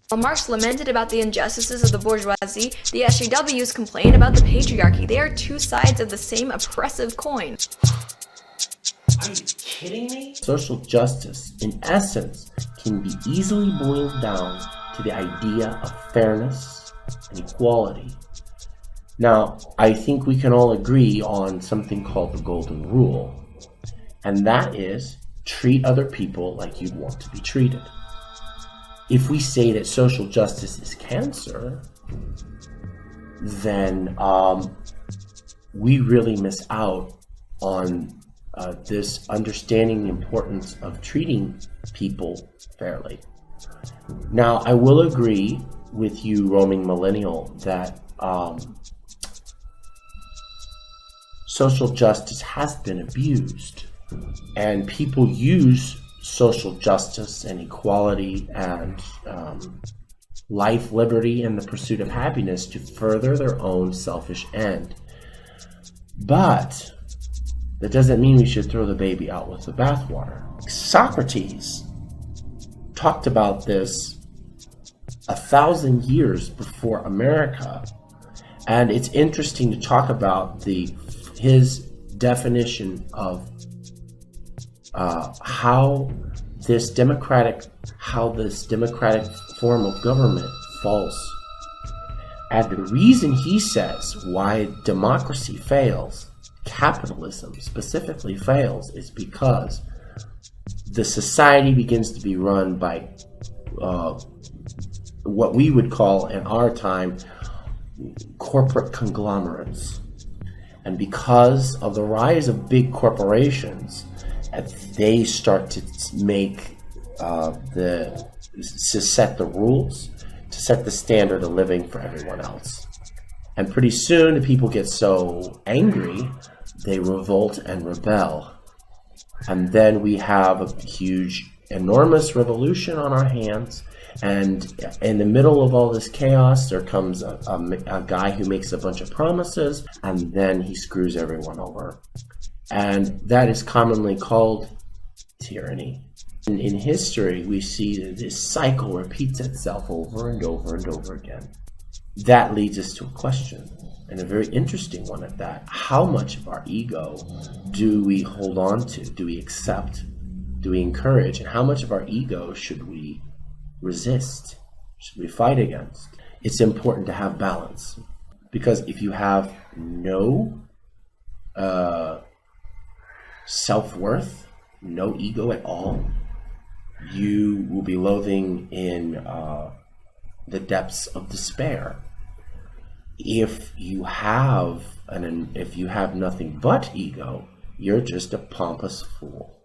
While Marx lamented about the injustices of the bourgeoisie, the SJWs complained about the patriarchy. They are two sides of the same oppressive coin. Are you kidding me? Social justice, in essence, can be easily boiled down to the idea of fairness and equality. Now, I think we can all agree on something called the Golden Rule, and that is treat other people like you'd want to be treated. If we say that social justice is cancer, then we really miss out on this understanding the importance of treating people fairly. Now, I will agree with you, roaming millennial, that social justice has been abused, and people use social justice and equality and life, liberty, and the pursuit of happiness to further their own selfish end. But that doesn't mean we should throw the baby out with the bathwater. Socrates talked about this 1,000 years before America, and it's interesting to talk about his definition of how this democratic form of government falls. And the reason he says why democracy fails, capitalism specifically fails, is because the society begins to be run by what we would call in our time corporate conglomerates. And because of the rise of big corporations, they start to make to set the rules, to set the standard of living for everyone else. And pretty soon the people get so angry, they revolt and rebel. And then we have a huge, enormous revolution on our hands. And in the middle of all this chaos, there comes a guy who makes a bunch of promises, and then he screws everyone over. And that is commonly called tyranny. In history, we see that this cycle repeats itself over and over and over again. That leads us to a question, and a very interesting one at that. How much of our ego do we hold on to? Do we accept? Do we encourage? And how much of our ego should we resist? Should we fight against? It's important to have balance, because if you have no self-worth, no ego at all, you will be loathing in the depths of despair. If you have nothing but ego, you're just a pompous fool.